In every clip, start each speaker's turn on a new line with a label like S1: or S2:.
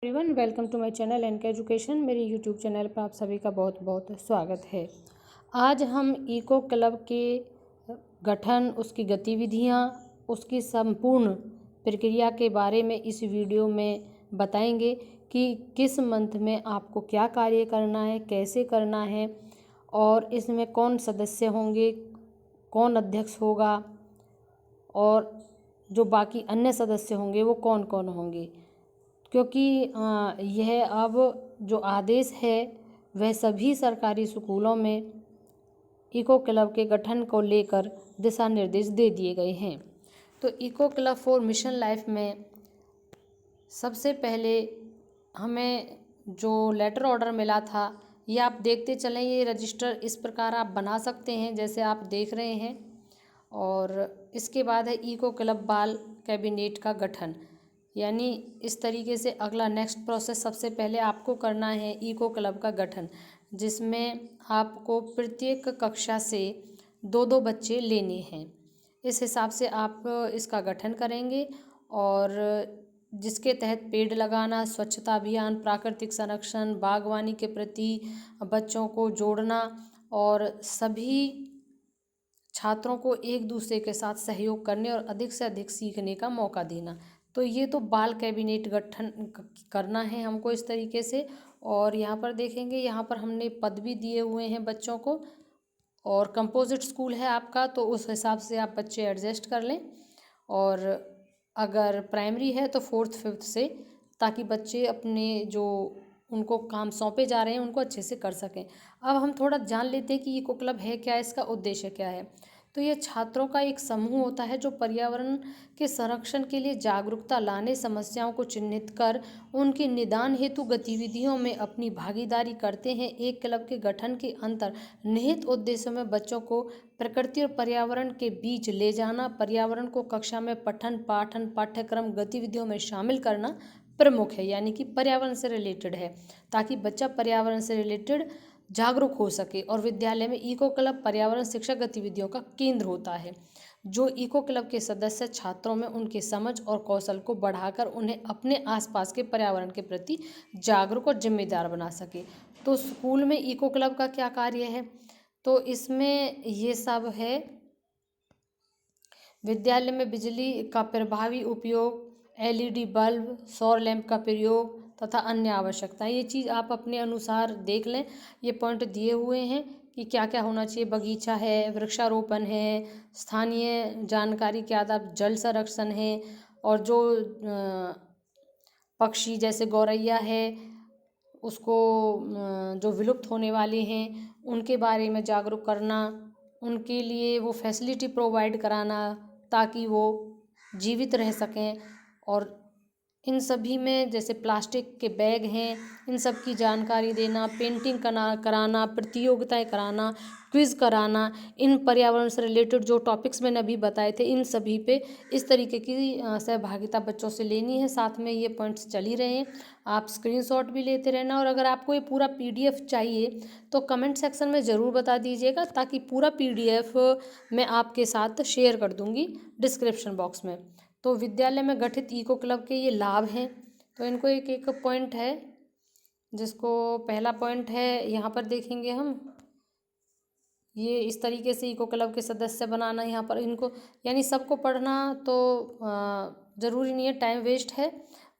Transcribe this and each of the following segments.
S1: Everyone, welcome to my channel NK education. मेरे YouTube channel पर आप सभी का बहुत बहुत स्वागत है। आज हम इको क्लब के गठन, उसकी गतिविधियां, उसकी संपूर्ण प्रक्रिया के बारे में इस वीडियो में बताएंगे कि किस मंथ में आपको क्या कार्य करना है, कैसे करना है और इसमें कौन सदस्य होंगे, कौन अध्यक्ष होगा और जो बाकी अन्य सदस्य होंगे वो कौन कौन होंगे। क्योंकि यह अब जो आदेश है वह सभी सरकारी स्कूलों में इको क्लब के गठन को लेकर दिशा निर्देश दे दिए गए हैं। तो eco club for mission life में सबसे पहले हमें जो लेटर ऑर्डर मिला था, ये आप देखते चलें। ये रजिस्टर इस प्रकार आप बना सकते हैं जैसे आप देख रहे हैं। और इसके बाद है इको क्लब बाल कैबिनेट का गठन, यानी इस तरीके से अगला नेक्स्ट प्रोसेस सबसे पहले आपको करना है इको क्लब का गठन, जिसमें आपको प्रत्येक कक्षा से 2-2 बच्चे लेने हैं। इस हिसाब से आप इसका गठन करेंगे और जिसके तहत पेड़ लगाना, स्वच्छता अभियान, प्राकृतिक संरक्षण, बागवानी के प्रति बच्चों को जोड़ना और सभी छात्रों को एक दूसरे के साथ सहयोग करने और अधिक से अधिक सीखने का मौका देना। तो ये तो बाल कैबिनेट गठन करना है हमको इस तरीके से। और यहाँ पर देखेंगे, यहाँ पर हमने पद भी दिए हुए हैं बच्चों को। और कंपोजिट स्कूल है आपका तो उस हिसाब से आप बच्चे एडजस्ट कर लें। और अगर प्राइमरी है तो 4th 5th से, ताकि बच्चे अपने जो उनको काम सौंपे जा रहे हैं उनको अच्छे से कर सकें। अब हम थोड़ा जान लेते हैं कि इको क्लब है क्या, इसका उद्देश्य क्या है। तो ये छात्रों का एक समूह होता है जो पर्यावरण के संरक्षण के लिए जागरूकता लाने, समस्याओं को चिन्हित कर उनके निदान हेतु गतिविधियों में अपनी भागीदारी करते हैं। एक क्लब के गठन के अंतर्निहित उद्देश्यों में बच्चों को प्रकृति और पर्यावरण के बीच ले जाना, पर्यावरण को कक्षा में पठन पाठन पाठ्यक्रम गतिविधियों में शामिल करना प्रमुख है, यानी कि पर्यावरण से रिलेटेड है, ताकि बच्चा पर्यावरण से रिलेटेड जागरूक हो सके। और विद्यालय में इको क्लब पर्यावरण शिक्षा गतिविधियों का केंद्र होता है, जो इको क्लब के सदस्य छात्रों में उनके समझ और कौशल को बढ़ाकर उन्हें अपने आसपास के पर्यावरण के प्रति जागरूक और जिम्मेदार बना सके। तो स्कूल में इको क्लब का क्या कार्य है, तो इसमें ये सब है। विद्यालय में बिजली का प्रभावी उपयोग, LED बल्ब, सौर लैंप का प्रयोग तथा अन्य आवश्यकताएं, ये चीज़ आप अपने अनुसार देख लें। ये पॉइंट दिए हुए हैं कि क्या क्या होना चाहिए। बगीचा है, वृक्षारोपण है, स्थानीय जानकारी के आधार जल संरक्षण है, और जो पक्षी जैसे गौरैया है उसको जो विलुप्त होने वाले हैं उनके बारे में जागरूक करना, उनके लिए वो फैसिलिटी प्रोवाइड कराना ताकि वो जीवित रह सकें। और इन सभी में जैसे प्लास्टिक के बैग हैं, इन सब की जानकारी देना, पेंटिंग कराना, प्रतियोगिताएं कराना, क्विज़ कराना, इन पर्यावरण से रिलेटेड जो टॉपिक्स मैंने अभी बताए थे इन सभी पे इस तरीके की सहभागिता बच्चों से लेनी है। साथ में ये पॉइंट्स चल ही रहे हैं, आप स्क्रीनशॉट भी लेते रहना। और अगर आपको ये पूरा PDF चाहिए तो कमेंट सेक्शन में ज़रूर बता दीजिएगा, ताकि पूरा PDF मैं आपके साथ शेयर कर दूँगी डिस्क्रिप्शन बॉक्स में। तो विद्यालय में गठित इको क्लब के ये लाभ हैं, तो इनको एक एक पॉइंट है, जिसको पहला पॉइंट है यहाँ पर देखेंगे हम। ये इस तरीके से इको क्लब के सदस्य बनाना, यहाँ पर इनको यानी सबको पढ़ना तो ज़रूरी नहीं है, टाइम वेस्ट है।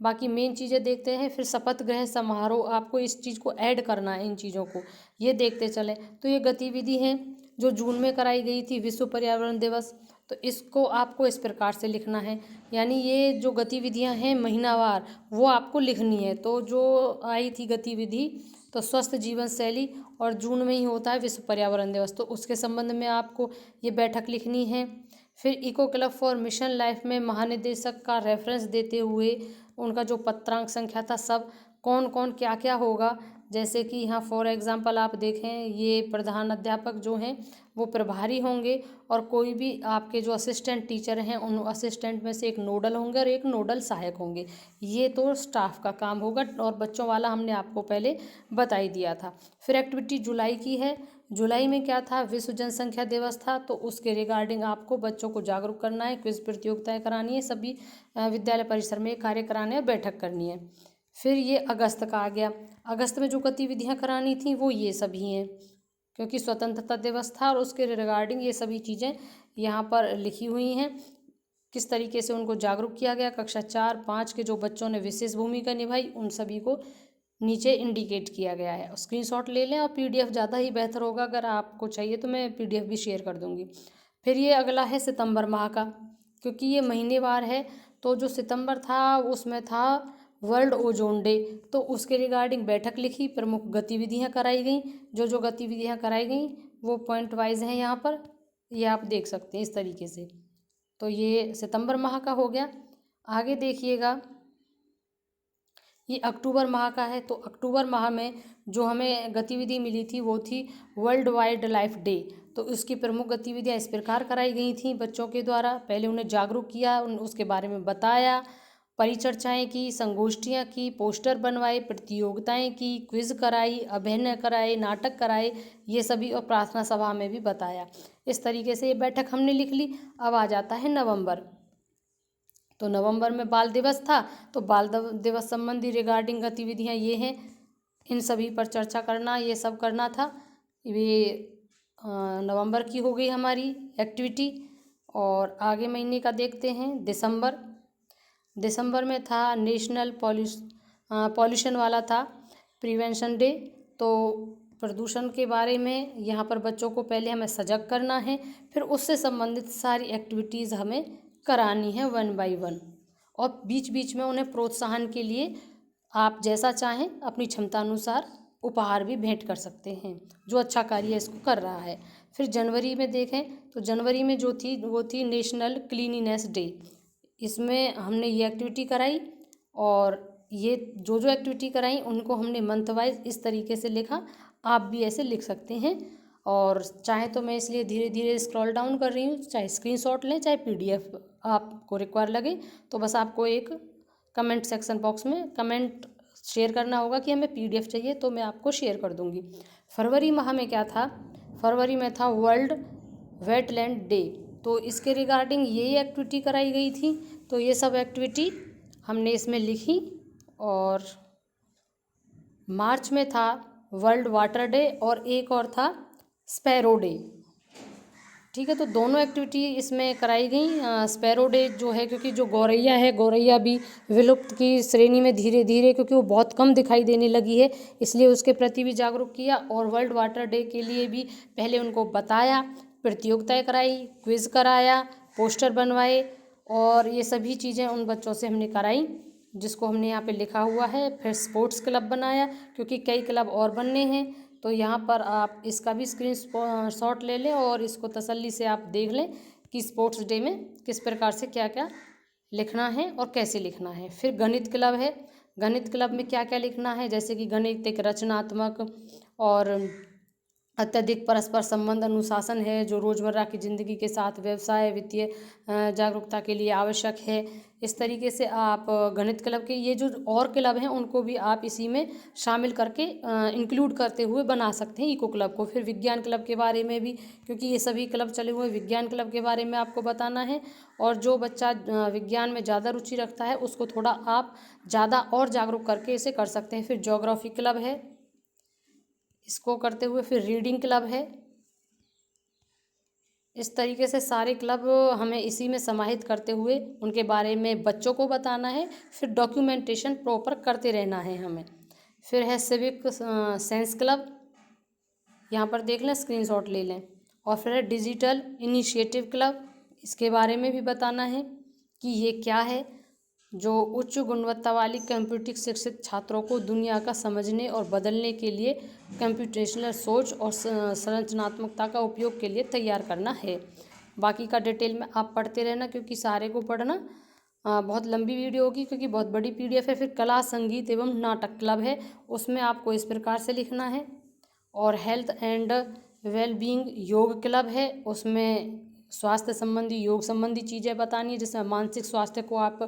S1: बाकी मेन चीज़ें देखते हैं, फिर शपथ ग्रहण समारोह, आपको इस चीज़ को ऐड करना है, इन चीज़ों को ये देखते चलें। तो ये गतिविधि हैं जो जून में कराई गई थी, विश्व पर्यावरण दिवस, तो इसको आपको इस प्रकार से लिखना है। यानी ये जो गतिविधियां हैं महीनावार वो आपको लिखनी है। तो जो आई थी गतिविधि तो स्वस्थ जीवन शैली, और जून में ही होता है विश्व पर्यावरण दिवस, तो उसके संबंध में आपको ये बैठक लिखनी है। फिर eco club for mission life में महानिदेशक का रेफरेंस देते हुए उनका जो पत्रांक संख्या था, सब कौन कौन क्या क्या होगा, जैसे कि यहाँ फॉर एग्जांपल आप देखें, ये प्रधान अध्यापक जो हैं वो प्रभारी होंगे, और कोई भी आपके जो असिस्टेंट टीचर हैं उन असिस्टेंट में से एक नोडल होंगे और एक नोडल सहायक होंगे। ये तो स्टाफ का काम होगा, और बच्चों वाला हमने आपको पहले बता ही दिया था। फिर एक्टिविटी जुलाई की है, जुलाई में क्या था, विश्व जनसंख्या दिवस था, तो उसके रिगार्डिंग आपको बच्चों को जागरूक करना है, क्विज प्रतियोगिताएं करानी है, सभी विद्यालय परिसर में कार्य कराने हैं, बैठक करनी है। फिर ये अगस्त का आ गया। अगस्त में जो गतिविधियाँ करानी थी वो ये सभी हैं, क्योंकि स्वतंत्रता दिवस था और उसके रिगार्डिंग ये सभी चीज़ें यहाँ पर लिखी हुई हैं। किस तरीके से उनको जागरूक किया गया, कक्षा 4-5 के जो बच्चों ने विशेष भूमिका निभाई उन सभी को नीचे इंडिकेट किया गया है। स्क्रीनशॉट ले लें और पीडीएफ ज़्यादा ही बेहतर होगा, अगर आपको चाहिए तो मैं पीडीएफ भी शेयर कर दूँगी। फिर ये अगला है सितंबर माह का, क्योंकि ये महीनेवार है, तो जो सितंबर था उसमें था वर्ल्ड ओजोन डे, तो उसके रिगार्डिंग बैठक लिखी, प्रमुख गतिविधियाँ कराई गई। जो गतिविधियाँ कराई गई वो पॉइंट वाइज हैं यहाँ पर, ये आप देख सकते हैं इस तरीके से। तो ये सितंबर माह का हो गया। आगे देखिएगा, ये अक्टूबर माह का है। तो अक्टूबर माह में जो हमें गतिविधि मिली थी वो थी वर्ल्ड वाइल्ड लाइफ डे। तो उसकी प्रमुख गतिविधियाँ इस प्रकार कराई गई थी बच्चों के द्वारा। पहले उन्हें जागरूक किया, उसके बारे में बताया, परिचर्चाएँ की, संगोष्ठियाँ की, पोस्टर बनवाए, प्रतियोगिताएँ की, क्विज कराई, अभिनय कराए, नाटक कराए, ये सभी, और प्रार्थना सभा में भी बताया। इस तरीके से ये बैठक हमने लिख ली। अब आ जाता है नवंबर। तो नवंबर में बाल दिवस था, तो बाल दिवस संबंधी रिगार्डिंग गतिविधियाँ ये हैं, इन सभी पर चर्चा करना, ये सब करना था। ये नवंबर की हो गई हमारी एक्टिविटी। और आगे महीने का देखते हैं, दिसंबर। दिसंबर में था नेशनल पॉल्यूशन वाला था प्रिवेंशन डे। तो प्रदूषण के बारे में यहाँ पर बच्चों को पहले हमें सजग करना है, फिर उससे संबंधित सारी एक्टिविटीज़ हमें करानी है 1 बाय 1, और बीच बीच में उन्हें प्रोत्साहन के लिए आप जैसा चाहें अपनी क्षमता अनुसार उपहार भी भेंट कर सकते हैं, जो अच्छा कार्य इसको कर रहा है। फिर जनवरी में देखें तो जनवरी में जो थी वो थी नेशनल क्लीनिनेस डे। इसमें हमने ये एक्टिविटी कराई, और ये जो एक्टिविटी कराई उनको हमने मंथ वाइज इस तरीके से लिखा। आप भी ऐसे लिख सकते हैं, और चाहे तो मैं इसलिए धीरे धीरे स्क्रॉल डाउन कर रही हूँ, चाहे स्क्रीनशॉट लें चाहे पीडीएफ आपको रिक्वायर लगे, तो बस आपको एक कमेंट सेक्शन बॉक्स में कमेंट शेयर करना होगा कि हमें पीडीएफ चाहिए, तो मैं आपको शेयर कर दूँगी। फरवरी माह में क्या था, फरवरी में था वर्ल्ड वेटलैंड डे। तो इसके रिगार्डिंग ये एक्टिविटी कराई गई थी। तो ये सब एक्टिविटी हमने इसमें लिखी। और मार्च में था वर्ल्ड वाटर डे, और एक और था स्पैरो डे। ठीक है, तो दोनों एक्टिविटी इसमें कराई गई। स्पैरो डे जो है, क्योंकि जो गौरैया है, गौरैया भी विलुप्त की श्रेणी में धीरे धीरे, क्योंकि वो बहुत कम दिखाई देने लगी है, इसलिए उसके प्रति भी जागरूक किया। और वर्ल्ड वाटर डे के लिए भी पहले उनको बताया, प्रतियोगिताएं कराई, क्विज कराया, पोस्टर बनवाए, और ये सभी चीज़ें उन बच्चों से हमने कराई, जिसको हमने यहाँ पे लिखा हुआ है। फिर स्पोर्ट्स क्लब बनाया, क्योंकि कई क्लब और बनने हैं, तो यहाँ पर आप इसका भी स्क्रीन शॉट ले लें और इसको तसल्ली से आप देख लें कि स्पोर्ट्स डे में किस प्रकार से क्या क्या लिखना है और कैसे लिखना है। फिर गणित क्लब है, गणित क्लब में क्या क्या लिखना है, जैसे कि गणित एक रचनात्मक और अत्यधिक परस्पर संबंध अनुशासन है, जो रोज़मर्रा की ज़िंदगी के साथ व्यवसाय वित्तीय जागरूकता के लिए आवश्यक है। इस तरीके से आप गणित क्लब के ये जो और क्लब हैं उनको भी आप इसी में शामिल करके इंक्लूड करते हुए बना सकते हैं इको क्लब को। फिर विज्ञान क्लब के बारे में भी, क्योंकि ये सभी क्लब चले हुए, विज्ञान क्लब के बारे में आपको बताना है। और जो बच्चा विज्ञान में ज़्यादा रुचि रखता है उसको थोड़ा आप ज़्यादा और जागरूक करके इसे कर सकते हैं। फिर ज्योग्राफी क्लब है, इसको करते हुए फिर रीडिंग क्लब है। इस तरीके से सारे क्लब हमें इसी में समाहित करते हुए उनके बारे में बच्चों को बताना है। फिर डॉक्यूमेंटेशन प्रॉपर करते रहना है हमें। फिर है सिविक सेंस क्लब, यहाँ पर देख लें, स्क्रीनशॉट ले लें। और फिर है डिजिटल इनिशिएटिव क्लब, इसके बारे में भी बताना है कि ये क्या है, जो उच्च गुणवत्ता वाली कंप्यूटर शिक्षित छात्रों को दुनिया का समझने और बदलने के लिए कंप्यूटेशनल सोच और संरचनात्मकता का उपयोग के लिए तैयार करना है। बाकी का डिटेल में आप पढ़ते रहना, क्योंकि सारे को पढ़ना बहुत लंबी वीडियो होगी, क्योंकि बहुत बड़ी पीडीएफ है। फिर कला संगीत एवं नाटक क्लब है, उसमें आपको इस प्रकार से लिखना है। और हेल्थ एंड वेलबींग योग क्लब है, उसमें स्वास्थ्य संबंधी, योग संबंधी चीज़ें बतानी है, जिसमें मानसिक स्वास्थ्य को आप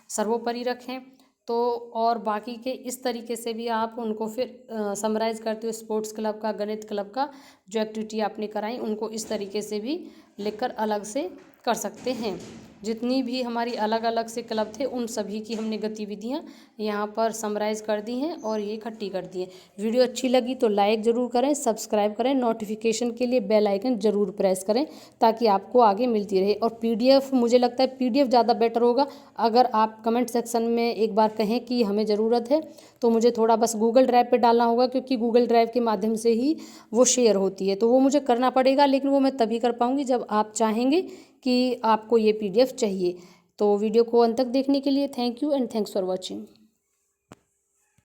S1: सर्वोपरि रखें। तो और बाकी के इस तरीके से भी आप उनको फिर समराइज़ करते हो, स्पोर्ट्स क्लब का, गणित क्लब का जो एक्टिविटी आपने कराई उनको इस तरीके से भी लिखकर अलग से कर सकते हैं। जितनी भी हमारी अलग अलग से क्लब थे उन सभी की हमने गतिविधियाँ यहाँ पर समराइज़ कर दी हैं और ये इकट्ठी कर दी हैं। वीडियो अच्छी लगी तो लाइक ज़रूर करें, सब्सक्राइब करें, नोटिफिकेशन के लिए बेल आइकन ज़रूर प्रेस करें ताकि आपको आगे मिलती रहे। और PDF मुझे लगता है PDF ज़्यादा बेटर होगा। अगर आप कमेंट सेक्शन में एक बार कहें कि हमें ज़रूरत है तो मुझे थोड़ा बस गूगल ड्राइव पे डालना होगा, क्योंकि गूगल ड्राइव के माध्यम से ही वो शेयर होती है, तो वो मुझे करना पड़ेगा। लेकिन वो मैं तभी कर पाऊँगी जब आप चाहेंगे कि आपको ये PDF चाहिए। तो वीडियो को अंत तक देखने के लिए thank you and thanks for watching.